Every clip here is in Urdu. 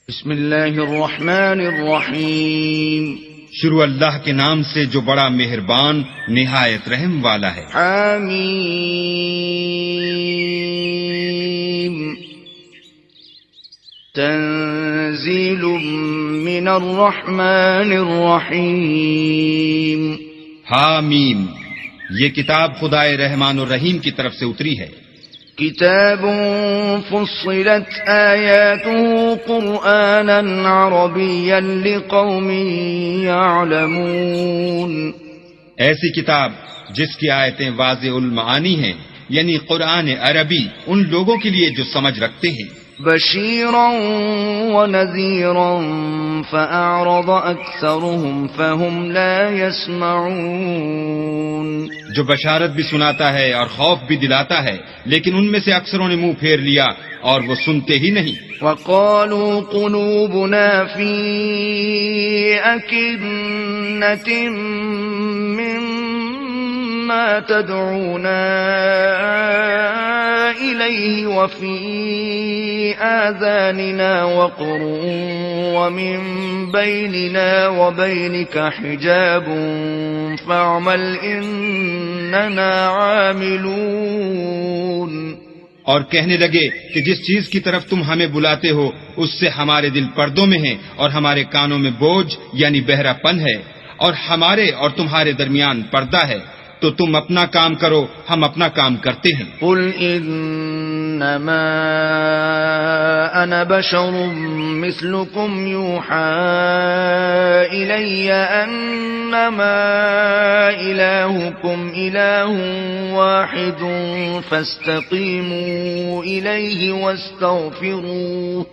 بسم اللہ الرحمن الرحیم شروع اللہ کے نام سے جو بڑا مہربان نہایت رحم والا ہے۔ حمیم تنزیل من الرحمن الرحیم۔ حامیم، یہ کتاب خدائے رحمان الرحیم کی طرف سے اتری ہے۔ کتاب فصلت آیاته قرآنا عربیا لقوم یعلمون۔ ایسی کتاب جس کی آیتیں واضح المعانی ہیں، یعنی قرآن عربی ان لوگوں کے لیے جو سمجھ رکھتے ہیں۔ بشیرا ونذیرا فأعرض أكثرهم فهم لا يسمعون۔ جو بشارت بھی سناتا ہے اور خوف بھی دلاتا ہے، لیکن ان میں سے اکثروں نے منہ پھیر لیا اور وہ سنتے ہی نہیں۔ وقالوا قلوبنا في أكنة مما تدعونا إليه وفي آذاننا وقر ومن بيننا وبينك حجاب فاعمل إننا عاملون۔ اور کہنے لگے کہ جس چیز کی طرف تم ہمیں بلاتے ہو اس سے ہمارے دل پردوں میں ہیں اور ہمارے کانوں میں بوجھ یعنی بہرا پن ہے، اور ہمارے اور تمہارے درمیان پردہ ہے، تو تم اپنا کام کرو، ہم اپنا کام کرتے ہیں۔ قل انما انا بشر مثلكم يوحى الي انما الهكم اله واحد فاستقيموا اليه واستغفروه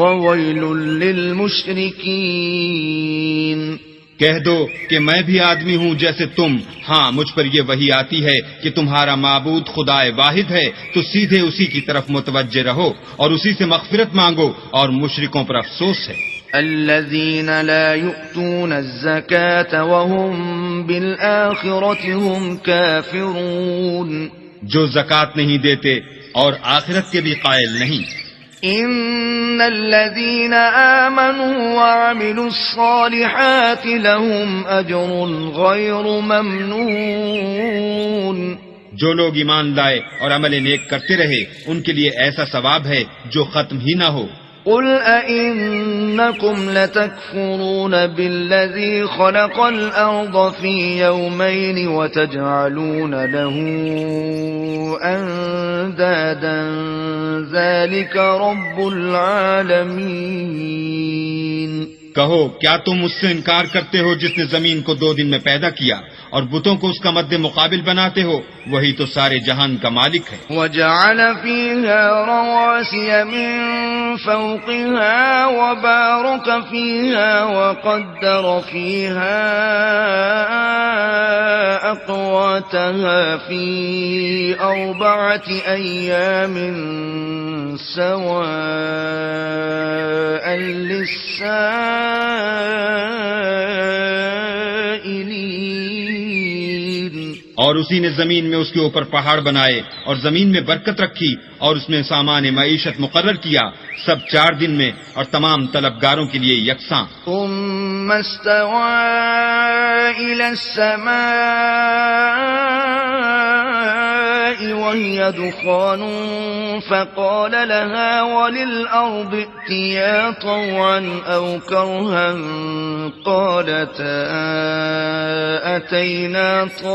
وويل للمشركين۔ کہہ دو کہ میں بھی آدمی ہوں جیسے تم، ہاں مجھ پر یہ وحی آتی ہے کہ تمہارا معبود خدا واحد ہے، تو سیدھے اسی کی طرف متوجہ رہو اور اسی سے مغفرت مانگو، اور مشرکوں پر افسوس ہے۔ الذين لا يؤتون الزكاة وهم بالآخرة هم كافرون۔ جو زکوٰۃ نہیں دیتے اور آخرت کے بھی قائل نہیں۔ ان الذين آمنوا وعملوا الصالحات لهم اجر غير ممنون۔ جو لوگ ایمان لائے اور عمل نیک کرتے رہے ان کے لیے ایسا ثواب ہے جو ختم ہی نہ ہو۔ قل أئنكم لتكفرون بالذي خلق الأرض في يومين وتجعلون له أندادا ذلك رب العالمين۔ کہو کیا تم اس سے انکار کرتے ہو جس نے زمین کو 2 دن میں پیدا کیا اور بتوں کو اس کا مد مقابل بناتے ہو؟ وہی تو سارے جہان کا مالک ہے۔ وجعل فيها رواسي من فوقها وبارك فيها وقدر فيها أقواتها في 4 أيام سواء للسائلين۔ اور اسی نے زمین میں اس کے اوپر پہاڑ بنائے اور زمین میں برکت رکھی اور اس میں سامان معیشت مقرر کیا، سب 4 دن میں اور تمام طلبگاروں کے لیے یکساں۔ ثم استوى إلى السماء وهي دخان فقال لها وللأرض ائتيا طوعا أو كرها قالتا أتينا طائعين۔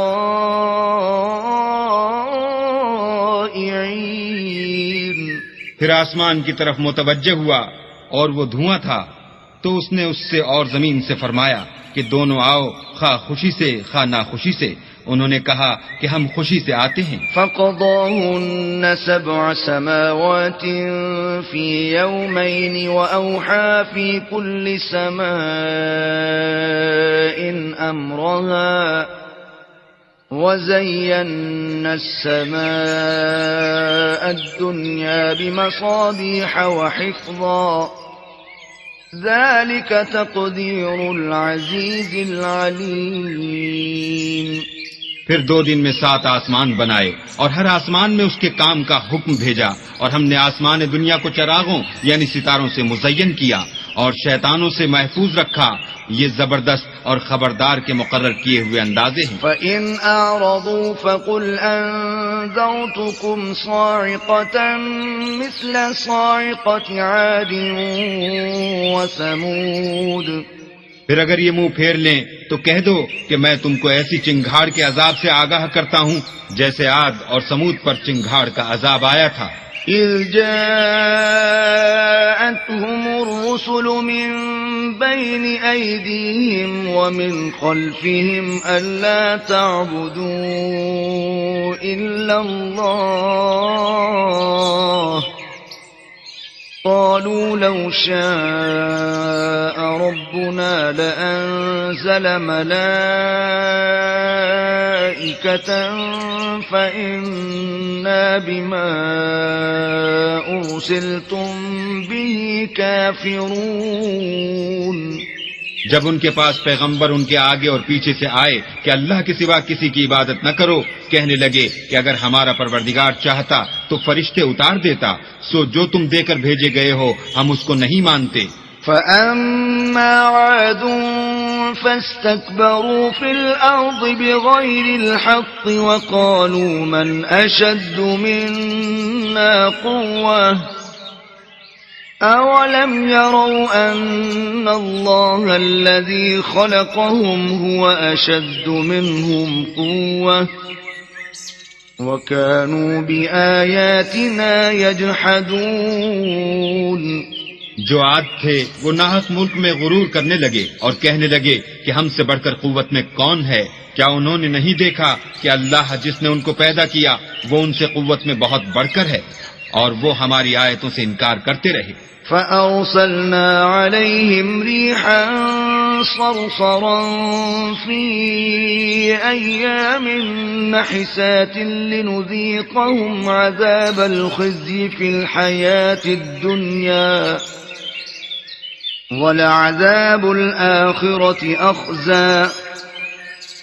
پھر آسمان کی طرف متوجہ ہوا اور وہ دھواں تھا، تو اس نے اس سے اور زمین سے فرمایا کہ دونوں آؤ، خواہ خوشی سے خواہ ناخوشی سے۔ انہوں نے کہا کہ ہم خوشی سے آتے ہیں۔ فقضاهن 7 سماوات في يومين وأوحى في كل سماء أمرها وزينا السماء الدنيا بمصابيح وحفظا ذلك تقدير العزيز العليم۔ پھر 2 دن میں 7 آسمان بنائے اور ہر آسمان میں اس کے کام کا حکم بھیجا، اور ہم نے آسمان دنیا کو چراغوں یعنی ستاروں سے مزین کیا اور شیطانوں سے محفوظ رکھا۔ یہ زبردست اور خبردار کے مقرر کیے ہوئے اندازے ہیں۔ فَإِنْ أَعْرَضُوا فَقُلْ أَنذَرْتُكُمْ صَاعِقَةً مِثْلَ صَاعِقَةِ عَادٍ وَثَمُودَ۔ پھر اگر یہ منہ پھیر لیں تو کہہ دو کہ میں تم کو ایسی چنگھاڑ کے عذاب سے آگاہ کرتا ہوں جیسے عاد اور سمود پر چنگھاڑ کا عذاب آیا تھا۔ إِذْ جَاءَتْهُمُ الرُّسُلُ مِنْ بَيْنِ أَيْدِيهِمْ وَمِنْ خَلْفِهِمْ أَلَّا تَعْبُدُوا إِلَّا اللَّهَ قَالُوا لَوْ شَاءَ رَبُّنَا لَأَنزَلَ مَلَائِكَةً فَإِنَّا بِمَا أُرْسِلْتُمْ بِهِ كَافِرُونَ۔ جب ان کے پاس پیغمبر ان کے آگے اور پیچھے سے آئے کہ اللہ کے سوا کسی کی عبادت نہ کرو، کہنے لگے کہ اگر ہمارا پروردگار چاہتا تو فرشتے اتار دیتا، سو جو تم دے کر بھیجے گئے ہو ہم اس کو نہیں مانتے۔ فَأَمَّا عَادٌ فَاسْتَكْبَرُوا فِي الْأَرْضِ بِغَيْرِ الْحَقِّ وَقَالُوا مَنْ أَشَدُّ مِنَّا قُوَّةً أَوَلَمْ يَرَوْا أَنَّ اللَّهَ الَّذِي خَلَقَهُمْ هُوَ أَشَدُّ مِنْهُمْ قُوَّةً وَكَانُوا بِآيَاتِنَا يَجْحَدُونَ۔ جو عاد تھے وہ ناحق ملک میں غرور کرنے لگے اور کہنے لگے کہ ہم سے بڑھ کر قوت میں کون ہے؟ کیا انہوں نے نہیں دیکھا کہ اللہ جس نے ان کو پیدا کیا وہ ان سے قوت میں بہت بڑھ کر ہے؟ اور وہ ہماری آیتوں سے انکار کرتے رہے۔ فَأَرْسَلْنَا عَلَيْهِمْ رِيحًا صَرْصَرًا فِي أَيَّامٍ نَحِسَاتٍ لِنُذِيقَهُمْ عَذَابَ الْخِزْيِ فِي الْحَيَاةِ الدُّنْيَا وَلَعَذَابُ الْآخِرَةِ أَخْزَىٰ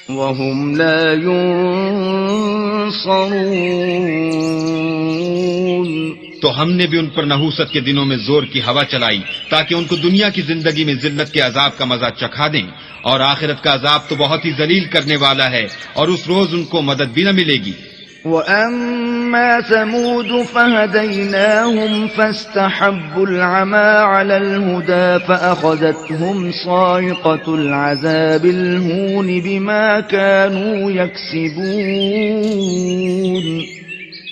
وَهُمْ لَا يُنصَرُونَ۔ تو ہم نے بھی ان پر نحوست کے دنوں میں زور کی ہوا چلائی تاکہ ان کو دنیا کی زندگی میں ذلت کے عذاب کا مزہ چکھا دیں، اور آخرت کا عذاب تو بہت ہی ذلیل کرنے والا ہے اور اس روز ان کو مدد بھی نہ ملے گی۔ وَأَمَّا ثَمُودُ فَهَدَيْنَاهُمْ فَاسْتَحَبُّوا الْعَمَى عَلَى الْهُدَى فَأَخَذَتْهُمْ صَاعِقَةُ الْعَذَابِ الْهُونِ بِمَا كَانُوا يَكْسِبُونَ۔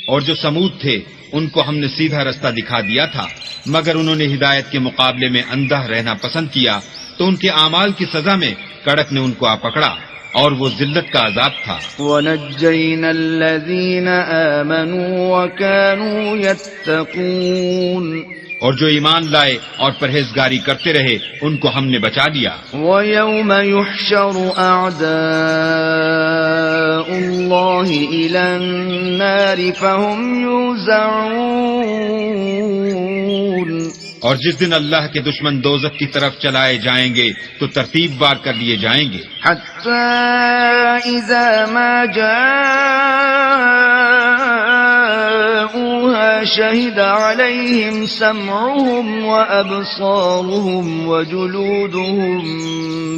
اور جو سمود تھے ان کو ہم نے سیدھا رستہ دکھا دیا تھا، مگر انہوں نے ہدایت کے مقابلے میں اندھا رہنا پسند کیا تو ان کے اعمال کی سزا میں کڑک نے ان کو آ پکڑا، اور وہ ذلت کا عذاب تھا۔ وَنَجَّيْنَا الَّذِينَ آمَنُوا وَكَانُوا يَتَّقُونَ۔ اور جو ایمان لائے اور پرہیزگاری کرتے رہے ان کو ہم نے بچا لیا۔ وَيَوْمَ يُحْشَرُ أَعْدَاءُ اللَّهِ إِلَى النَّارِ فَهُمْ يُوزَعُونَ۔ اور جس دن اللہ کے دشمن دوزخ کی طرف چلائے جائیں گے تو ترتیب بار کر لیے جائیں گے۔ حَتَّى إِذَا مَا جَاءُوهَا شَهِدَ عَلَيْهِمْ سَمْعُهُمْ وَأَبْصَارُهُمْ وَجُلُودُهُمْ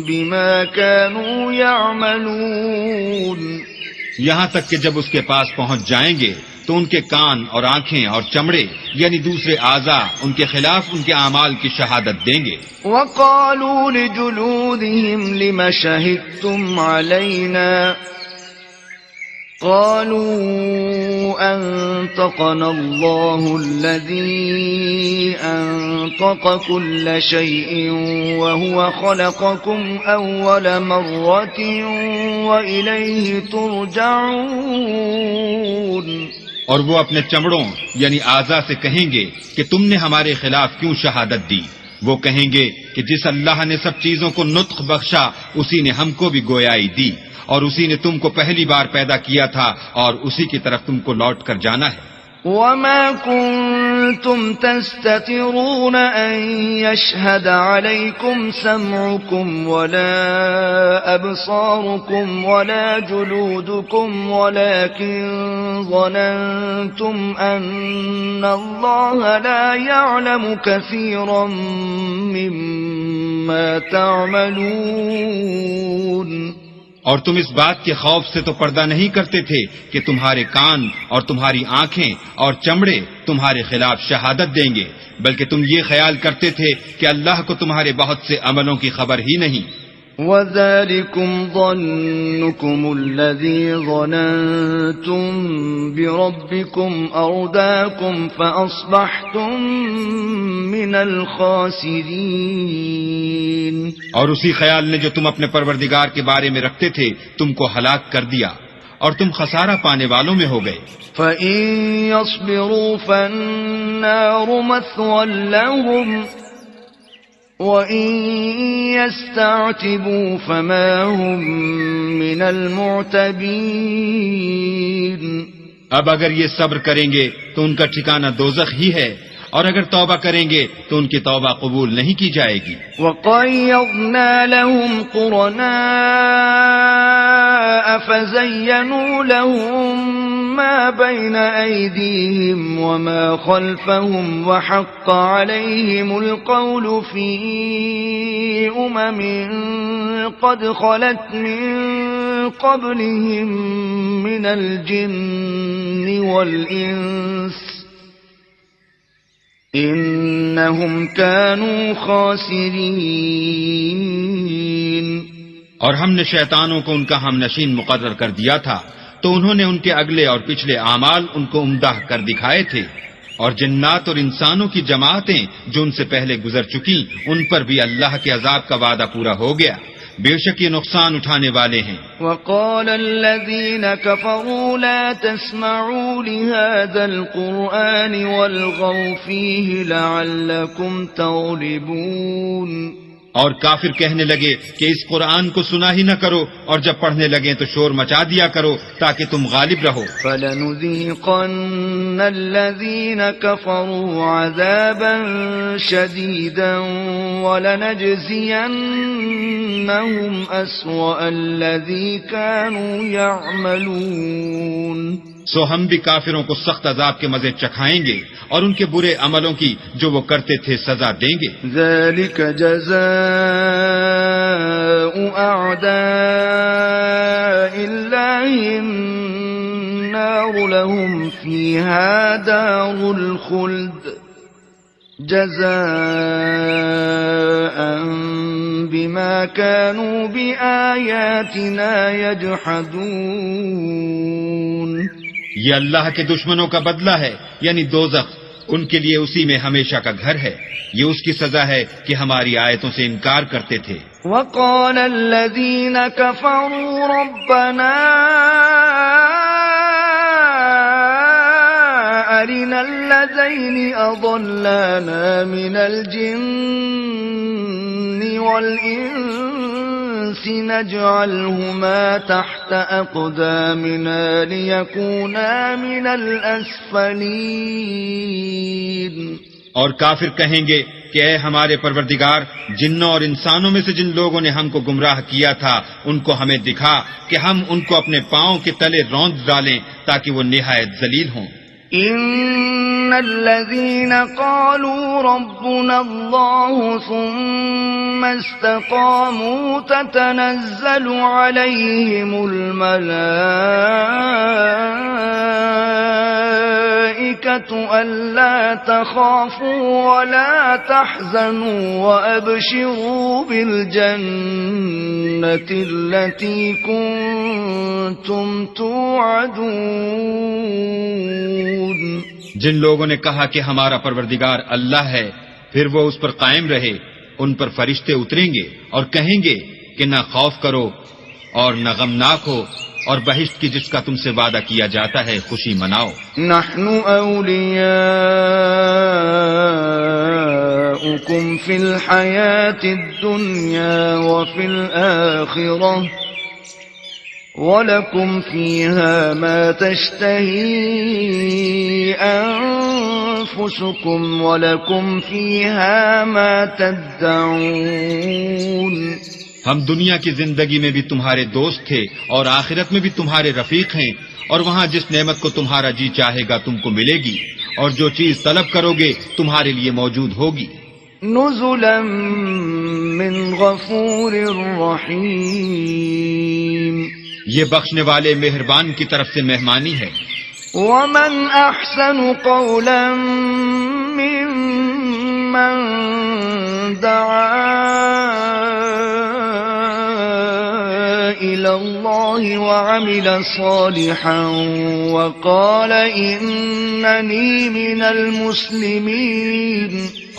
بِمَا كَانُوا يَعْمَلُونَ۔ یہاں تک کہ جب اس کے پاس پہنچ جائیں گے تو ان کے کان اور آنکھیں اور چمڑے یعنی دوسرے اعضاء ان کے خلاف ان کے اعمال کی شہادت دیں گے۔ وَقَالُوا لِجُلُودِهِمْ لِمَ شَهِدتُّمْ عَلَيْنَا قَالُوا أَنطَقَنَا اللَّهُ الَّذِي أَنطَقَ كُلَّ شَيْءٍ وَهُوَ خَلَقَكُمْ أَوَّلَ مَرَّةٍ وَإِلَيْهِ تُرْجَعُونَ۔ اور وہ اپنے چمڑوں یعنی اعضاء سے کہیں گے کہ تم نے ہمارے خلاف کیوں شہادت دی؟ وہ کہیں گے کہ جس اللہ نے سب چیزوں کو نطق بخشا اسی نے ہم کو بھی گویائی دی، اور اسی نے تم کو پہلی بار پیدا کیا تھا اور اسی کی طرف تم کو لوٹ کر جانا ہے۔ وَمَا كُنتَ كنتم تستترون أن يشهد عليكم سمعكم ولا أبصاركم ولا جلودكم ولكن ظننتم أن الله لا يعلم كثيرا مما تعملون. اور تم اس بات کے خوف سے تو پردہ نہیں کرتے تھے کہ تمہارے کان اور تمہاری آنکھیں اور چمڑے تمہارے خلاف شہادت دیں گے، بلکہ تم یہ خیال کرتے تھے کہ اللہ کو تمہارے بہت سے عملوں کی خبر ہی نہیں. وَذَلِكُمْ ظَنُّكُمُ الَّذِي ظَنَنْتُمْ بِرَبِّكُمْ أَرْدَاكُمْ فَأَصْبَحْتُمْ مِنَ الْخَاسِرِينَ. اور اسی خیال نے جو تم اپنے پروردگار کے بارے میں رکھتے تھے تم کو ہلاک کر دیا اور تم خسارہ پانے والوں میں ہو گئے. فَإِن يَصْبِرُوا فَالنَّارُ مَثْوًى لَهُمْ وَإِن يَسْتَعْتِبُوا فَمَا هُمْ مِنَ الْمُعْتَبِينَ. اب اگر یہ صبر کریں گے تو ان کا ٹھکانہ دوزخ ہی ہے، اور اگر توبہ کریں گے تو ان کی توبہ قبول نہیں کی جائے گی. وَقَيَّضْنَا لَهُمْ قُرَنَاءَ فَزَيَّنُوا لَهُم مَّا بَيْنَ أَيْدِيهِمْ وَمَا خَلْفَهُمْ وَحَقَّ عَلَيْهِمُ الْقَوْلُ فِي أُمَمٍ قَدْ خَلَتْ مِن قَبْلِهِم مِّنَ الْجِنِّ وَالْإِنسِ انہم کانوا خاسرین. اور ہم نے شیطانوں کو ان کا ہم نشین مقرر کر دیا تھا تو انہوں نے ان کے اگلے اور پچھلے اعمال ان کو عمدہ کر دکھائے تھے، اور جنات اور انسانوں کی جماعتیں جو ان سے پہلے گزر چکی ان پر بھی اللہ کے عذاب کا وعدہ پورا ہو گیا، بے شک یہ نقصان اٹھانے والے ہیں. وقال الذين كفروا لا تسمعوا لهذا القرآن والغوا فيه لعلكم تغلبون. اور کافر کہنے لگے کہ اس قرآن کو سنا ہی نہ کرو، اور جب پڑھنے لگیں تو شور مچا دیا کرو تاکہ تم غالب رہو. فَلَنُذِيقَنَّ الَّذِينَ كَفَرُوا عَذَابًا شَدِيدًا وَلَنَجْزِيَنَّهُمْ أَسْوَأَ الَّذِي كَانُوا يَعْمَلُونَ. سو ہم بھی کافروں کو سخت عذاب کے مزے چکھائیں گے اور ان کے برے عملوں کی جو وہ کرتے تھے سزا دیں گے. ذَلِكَ جَزَاءُ أَعْدَاءِ اللَّهِ النَّارُ لَهُمْ فِيهَا دَارُ الْخُلْدِ جَزَاءً بِمَا كَانُوا بِآيَاتِنَا يَجْحَدُونَ. یہ اللہ کے دشمنوں کا بدلہ ہے، یعنی دوزخ، ان کے لیے اسی میں ہمیشہ کا گھر ہے. یہ اس کی سزا ہے کہ ہماری آیتوں سے انکار کرتے تھے. وقال الذين كفروا ربنا أرنا الذين أضلانا من الجن والإنس نجعلهما تحت أقدامنا ليكونا من الأسفلين. اور کافر کہیں گے کہ اے ہمارے پروردگار، جنوں اور انسانوں میں سے جن لوگوں نے ہم کو گمراہ کیا تھا ان کو ہمیں دکھا کہ ہم ان کو اپنے پاؤں کے تلے روند ڈالیں تاکہ وہ نہایت ذلیل ہوں. ان الذين قالوا ربنا الله ثم استقاموا تتنزل عليهم الملائكة ألا تخافوا ولا تحزنوا وأبشروا بالجنة التي كنتم توعدون. جن لوگوں نے کہا کہ ہمارا پروردگار اللہ ہے، پھر وہ اس پر قائم رہے، ان پر فرشتے اتریں گے اور کہیں گے کہ نہ خوف کرو اور نہ غمناک ہو، اور بہشت کی جس کا تم سے وعدہ کیا جاتا ہے خوشی مناؤ. نحن اولیاؤکم فی الحیاة الدنیا وفی الآخرة وَلَكُمْ فِيهَا مَا تَشْتَهِي أَنفُسُكُمْ أنفسكم ولكم فيها ما تدعون. ہم دنیا کی زندگی میں بھی تمہارے دوست تھے اور آخرت میں بھی تمہارے رفیق ہیں، اور وہاں جس نعمت کو تمہارا جی چاہے گا تم کو ملے گی، اور جو چیز طلب کرو گے تمہارے لیے موجود ہوگی. نزلا من غفور رحیم. یہ بخشنے والے مہربان کی طرف سے مہمانی ہے. ومن احسن قولا ممن دعا الى الله وعمل صالحا وقال انني من المسلمين.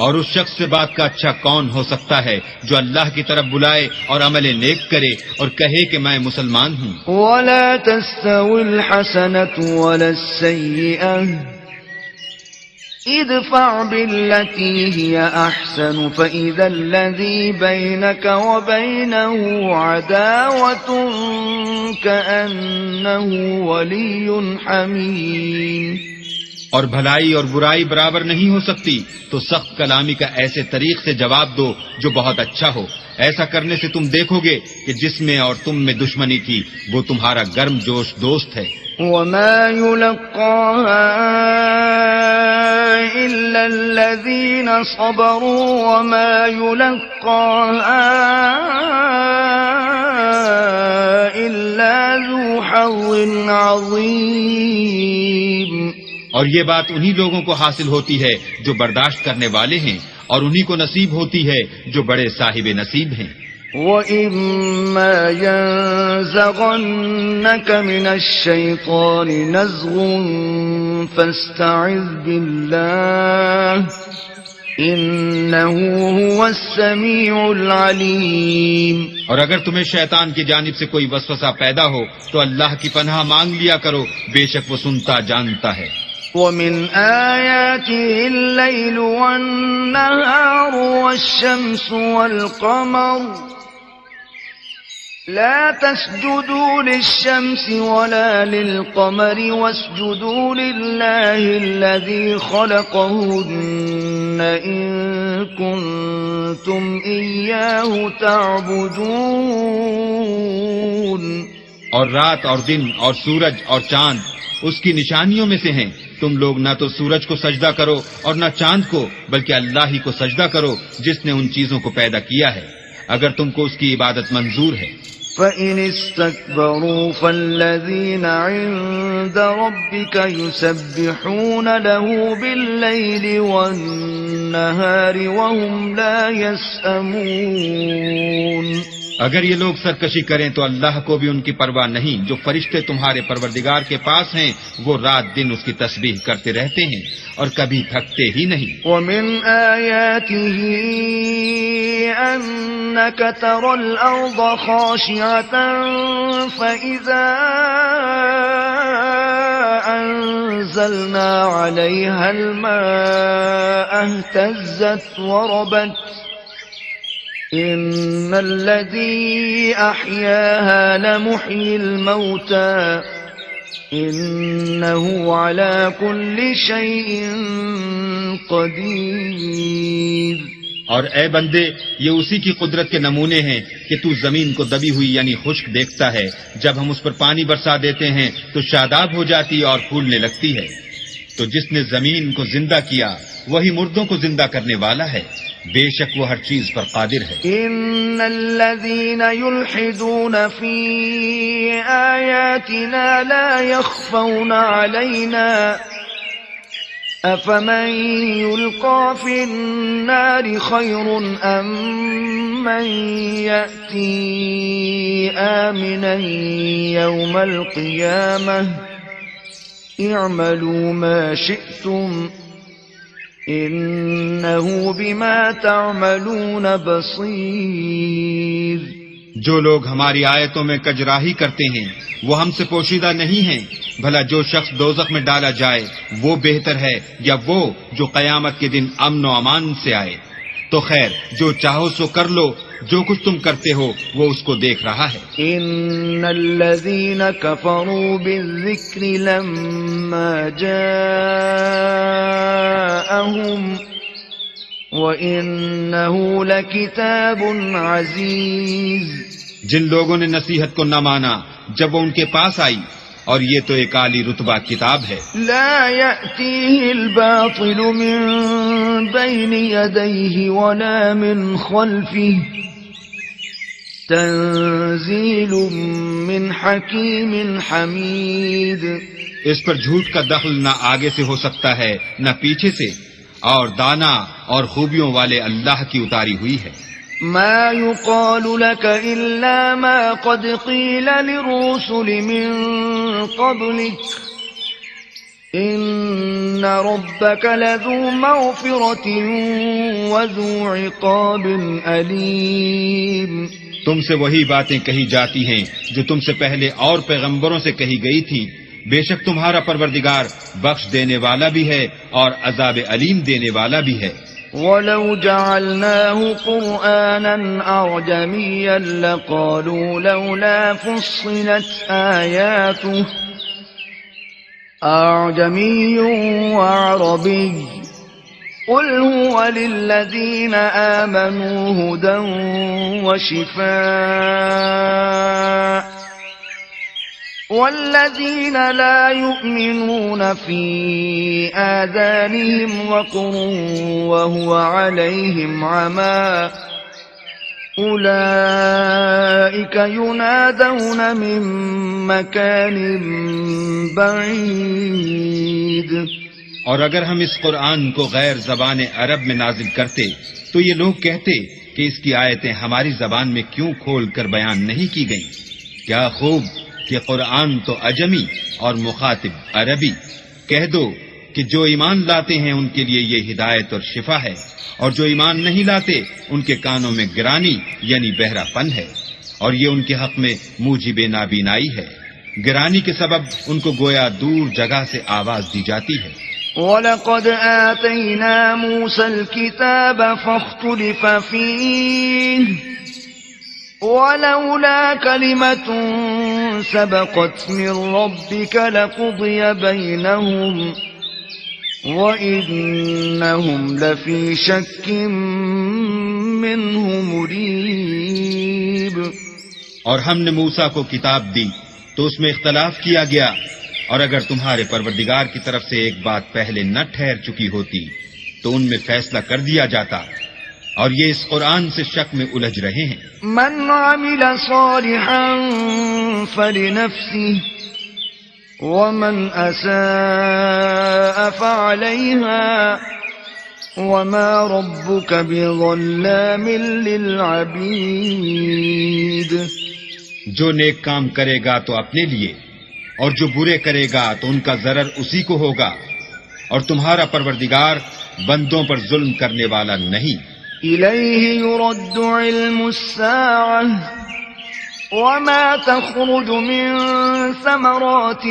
اور اس شخص سے بات کا اچھا کون ہو سکتا ہے جو اللہ کی طرف بلائے اور عمل نیک کرے اور کہے کہ میں مسلمان ہوں. ولا تستوي الحسنة ولا السيئة ادفع بالتي هي أحسن فإذا الذي بينك وبينه عداوة كأنه ولي حميم. اور بھلائی اور برائی برابر نہیں ہو سکتی تو سخت کلامی کا ایسے طریق سے جواب دو جو بہت اچھا ہو. ایسا کرنے سے تم دیکھو گے کہ جس میں اور تم میں دشمنی تھی وہ تمہارا گرم جوش دوست ہے. وما يلقاها إلا الذين صبروا وما يلقاها إلا ذو حظ عظيم. اور یہ بات انہی لوگوں کو حاصل ہوتی ہے جو برداشت کرنے والے ہیں، اور انہی کو نصیب ہوتی ہے جو بڑے صاحب نصیب ہیں. وَإِمَّا يَنزَغَنَّكَ مِنَ الشَّيْطَانِ نَزْغٌ فَاسْتَعِذْ بِاللَّهِ إِنَّهُ هُوَ السَّمِيعُ الْعَلِيمُ. اور اگر تمہیں شیطان کی جانب سے کوئی وسوسہ پیدا ہو تو اللہ کی پناہ مانگ لیا کرو، بے شک وہ سنتا جانتا ہے. وَمِنْ آيَاتِهِ اللَّيْلُ وَالنَّهَارُ وَالشَّمْسُ وَالْقَمَرُ لَا تَسْجُدُوا لِلشَّمْسِ وَلَا لِلْقَمَرِ وَاسْجُدُوا لِلَّهِ الَّذِي خَلَقَهُنَّ إِن كُنتُمْ إِيَّاهُ تَعْبُدُونَ. اور رات اور دن اور سورج اور چاند اس کی نشانیوں میں سے ہیں. تم لوگ نہ تو سورج کو سجدہ کرو اور نہ چاند کو، بلکہ اللہ ہی کو سجدہ کرو جس نے ان چیزوں کو پیدا کیا ہے، اگر تم کو اس کی عبادت منظور ہے. فَإِنِ اسْتَكْبَرُوا فَالَّذِينَ عِندَ رَبِّكَ يُسَبِّحُونَ لَهُ بِاللَّيْلِ وَالنَّهَارِ وَهُمْ لَا يَسْأَمُونَ. اگر یہ لوگ سرکشی کریں تو اللہ کو بھی ان کی پرواہ نہیں. جو فرشتے تمہارے پروردگار کے پاس ہیں وہ رات دن اس کی تسبیح کرتے رہتے ہیں اور کبھی تھکتے ہی نہیں. وَمِنْ آيَاتِهِ أَنَّكَ تَرَى الْأَرْضَ خَاشِعَةً فَإِذَا أَنزَلْنَا عَلَيْهَا الْمَاءَ اهْتَزَّتْ وَرَبَتْ إِنَّ الَّذِي أَحْيَاهَا لَمُحْيِي الْمَوْتَى إِنَّهُ عَلَى كُلِّ شَيْءٍ قَدِيرٌ. اور اے بندے، یہ اسی کی قدرت کے نمونے ہیں کہ تو زمین کو دبی ہوئی یعنی خشک دیکھتا ہے، جب ہم اس پر پانی برسا دیتے ہیں تو شاداب ہو جاتی اور پھولنے لگتی ہے. تو جس نے زمین کو زندہ کیا وہی مردوں کو زندہ کرنے والا ہے، بے شک وہ ہر چیز پر قادر ہے. ان الذين يلحدون في آياتنا لا يخفون علينا افمن يلقى في النار خير ام من يأتي آمنا يوم القيامة اعملوا ما شئتم انہو بما تعملون بصیر. جو لوگ ہماری آیتوں میں کجراہی کرتے ہیں وہ ہم سے پوشیدہ نہیں ہیں. بھلا جو شخص دوزخ میں ڈالا جائے وہ بہتر ہے یا وہ جو قیامت کے دن امن و امان سے آئے؟ تو خیر جو چاہو سو کر لو، جو کچھ تم کرتے ہو وہ اس کو دیکھ رہا ہے۔ إن الذين كفروا بالذكر لما جاءهم وإنه لكتاب عزيز۔ جن لوگوں نے نصیحت کو نہ مانا جب وہ ان کے پاس آئی، اور یہ تو ایک عالی رتبہ کتاب ہے، لا يأتيه الباطل من بين يديه ولا من خلفه تنزيل من حكيم حميد۔ اس پر جھوٹ کا دخل نہ آگے سے ہو سکتا ہے نہ پیچھے سے، اور دانا اور خوبیوں والے اللہ کی اتاری ہوئی ہے۔ ما يقال لك إلا ما قد قيل للرسل من قبلك إن ربك لذو مغفرة وذو عقاب أليم۔ تم سے وہی باتیں کہی جاتی ہیں جو تم سے پہلے اور پیغمبروں سے کہی گئی تھیں، بے شک تمہارا پروردگار بخش دینے والا بھی ہے اور عذاب علیم دینے والا بھی ہے۔ وَلَوْ جَعَلْنَاهُ قُرْآنًا أَعْجَمِيًّا لَقَالُوا لَوْلَا فُصِّلَتْ آيَاتُهُ أَعْجَمِيٌّ وَعَرَبِيٌّ قُلْ هُوَ لِلَّذِينَ آمَنُوا هُدًى وَشِفَاءٌ وَالَّذِينَ لَا يُؤْمِنُونَ فِي آذَانِهِمْ وَقْرٌ وَهُوَ عَلَيْهِمْ عَمًى أُولَئِكَ يُنَادَوْنَ مِن مَّكَانٍ بَعِيدٍ۔ اور اگر ہم اس قرآن کو غیر زبان عرب میں نازل کرتے تو یہ لوگ کہتے کہ اس کی آیتیں ہماری زبان میں کیوں کھول کر بیان نہیں کی گئیں؟ کیا خوب کہ قرآن تو اجمی اور مخاطب عربی۔ کہہ دو کہ جو ایمان لاتے ہیں ان کے لیے یہ ہدایت اور شفا ہے، اور جو ایمان نہیں لاتے ان کے کانوں میں گرانی یعنی بہرا پن ہے، اور یہ ان کے حق میں موجب نابینائی ہے۔ گرانی کے سبب ان کو گویا دور جگہ سے آواز دی جاتی ہے۔ وَلَقَدْ آتَيْنَا مُوسَى الْكِتَابَ فَاخْتُلِفَ فِيهِ وَلَوْلَا كَلِمَةٌ سَبَقَتْ مِنْ رَبِّكَ لَقُضِيَ بَيْنَهُمْ وَإِنَّهُمْ لَفِي شَكٍّ مِّنْهُ مُرِيبٍ۔ اور ہم نے موسیٰ کو کتاب دی تو اس میں اختلاف کیا گیا، اور اگر تمہارے پروردگار کی طرف سے ایک بات پہلے نہ ٹھہر چکی ہوتی تو ان میں فیصلہ کر دیا جاتا، اور یہ اس قرآن سے شک میں الجھ رہے ہیں۔ من عمل صالحا فلنفسه ومن اساء فعليها وما ربك بظلام للعبید۔ جو نیک کام کرے گا تو اپنے لیے، اور جو برے کرے گا تو ان کا ضرر اسی کو ہوگا، اور تمہارا پروردگار بندوں پر ظلم کرنے والا نہیں۔ إليه يرد علم الساعة وما تخرج من ثمرات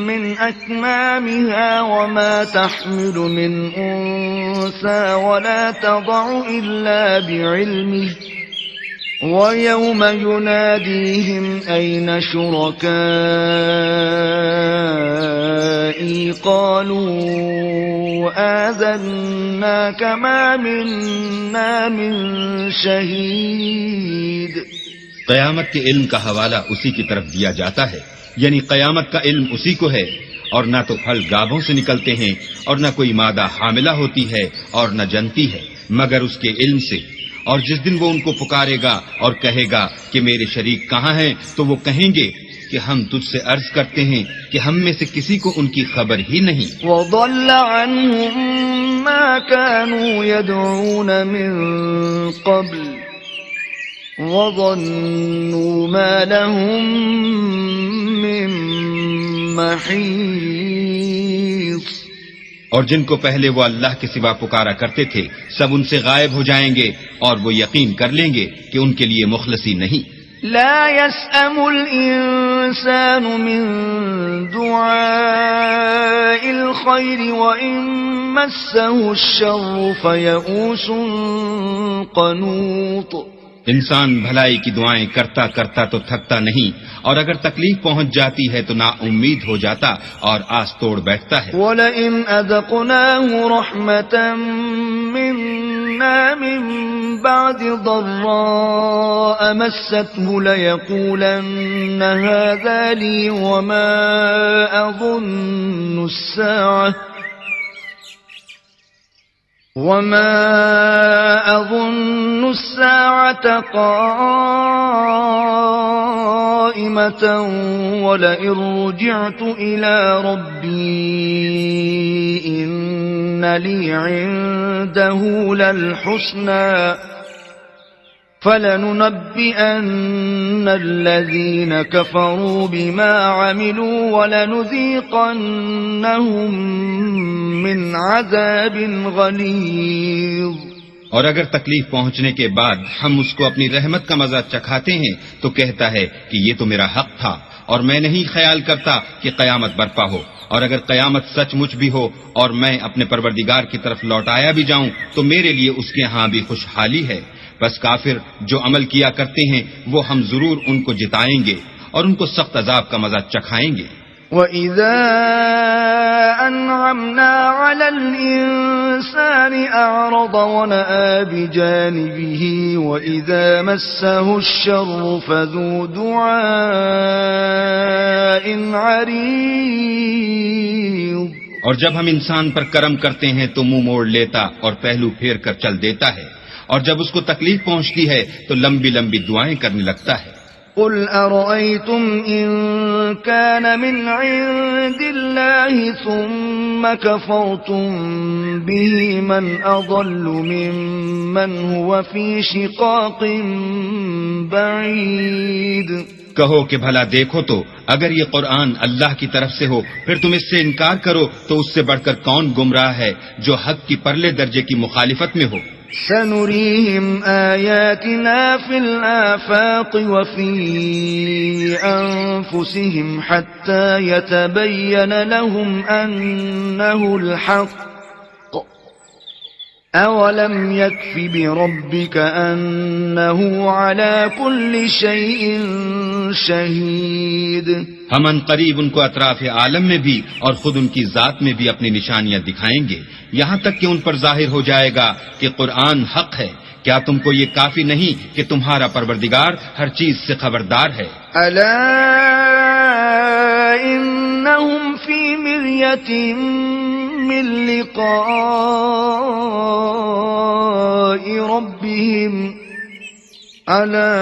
من أكمامها وما تحمل من أنثى ولا تضع إلا بعلمه ويوم يناديهم أين شركائي قالوا آذناك ما منا من شهيد۔ قیامت کے علم کا حوالہ اسی کی طرف دیا جاتا ہے، یعنی قیامت کا علم اسی کو ہے، اور نہ تو پھل گابھوں سے نکلتے ہیں اور نہ کوئی مادہ حاملہ ہوتی ہے اور نہ جنتی ہے مگر اس کے علم سے۔ اور جس دن وہ ان کو پکارے گا اور کہے گا کہ میرے شریک کہاں ہیں، تو وہ کہیں گے کہ ہم تجھ سے عرض کرتے ہیں کہ ہم میں سے کسی کو ان کی خبر ہی نہیں۔ وَضَلَّ عَنْهُمْ مَا كَانُوا يَدْعُونَ مِن قَبْلُ وَظَنُّوا مَا لَهُم مِّن مَّحِيصٍ۔ اور جن کو پہلے وہ اللہ کے سوا پکارا کرتے تھے سب ان سے غائب ہو جائیں گے، اور وہ یقین کر لیں گے کہ ان کے لیے مخلصی نہیں۔ لا يسأم الإنسان الإنسان من دعاء الخير وإن مسه الشر فيئوس قنوط. انسان بھلائی کی دعائیں کرتا کرتا تو تھکتا نہیں، اور اگر تکلیف پہنچ جاتی ہے تو نا امید ہو جاتا اور آس توڑ بیٹھتا ہے. وَلَئِنْ أَذَقْنَاهُ رَحْمَةً مِنَّا مِنْ بَعْدِ ضَرَّاءَ مَسَّتْهُ لَيَقُولَنَّ هَذَا لِي وَمَا أَظُنُّ السَّاعَةَ قَائِمَةً وَلَئِن رُجِعْتُ إِلَى رَبِّي إِنَّ لِي عِندَهُ لَلْحُسْنَى فَلَنُنَبِّئَنَّ الَّذِينَ كَفَرُوا بِمَا عَمِلُوا وَلَنُذِيقَنَّهُم مِّنْ عَذَابٍ غَلِيظٍ. اور اگر تکلیف پہنچنے کے بعد ہم اس کو اپنی رحمت کا مزہ چکھاتے ہیں تو کہتا ہے کہ یہ تو میرا حق تھا اور میں نہیں خیال کرتا کہ قیامت برپا ہو. اور اگر قیامت سچ مچ بھی ہو اور میں اپنے پروردگار کی طرف لوٹایا بھی جاؤں تو میرے لیے اس کے ہاں بھی خوشحالی ہے. بس کافر جو عمل کیا کرتے ہیں وہ ہم ضرور ان کو جتائیں گے اور ان کو سخت عذاب کا مزہ چکھائیں گے. وَإِذَا أَنْعَمْنَا عَلَى الْإِنسَانِ أَعْرَضَ وَنَأَىٰ بِجَانِبِهِ وَإِذَا مَسَّهُ الشَّرُّ فَذُو دُعَاءٍ عَرِيضٍ. اور جب ہم انسان پر کرم کرتے ہیں تو منہ موڑ لیتا اور پہلو پھیر کر چل دیتا ہے، اور جب اس کو تکلیف پہنچتی ہے تو لمبی لمبی دعائیں کرنے لگتا ہے. قُلْ أَرَأَيْتُمْ إِن كَانَ مِنْ عِندِ اللَّهِ ثُمَّ كَفَرْتُم بِهِ مَنْ أَضَلُّ مِمَّنْ هُوَ فِي شِقَاقٍ بَعِيدٍ. کہو کہ بھلا دیکھو تو اگر یہ قرآن اللہ کی طرف سے ہو پھر تم اس سے انکار کرو تو اس سے بڑھ کر کون گمراہ ہے جو حق کی پرلے درجے کی مخالفت میں ہو. سنريهم آياتنا في الآفاق وفي أنفسهم حتى يتبين لهم أنه الحق أولم يكف بربك أنه على كل شيء شهيد. ہم ان قریب ان کو اطراف عالم میں بھی اور خود ان کی ذات میں بھی اپنی نشانیاں دکھائیں گے یہاں تک کہ ان پر ظاہر ہو جائے گا کہ قرآن حق ہے. کیا تم کو یہ کافی نہیں کہ تمہارا پروردگار ہر چیز سے خبردار ہے؟ ألا إنهم في مرية من لقاء ربهم ألا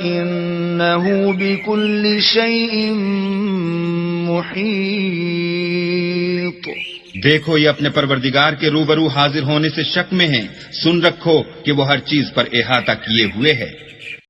إنه بكل شيء محيط. دیکھو یہ اپنے پروردگار کے روبرو حاضر ہونے سے شک میں ہیں. سن رکھو کہ وہ ہر چیز پر احاطہ کیے ہوئے ہے.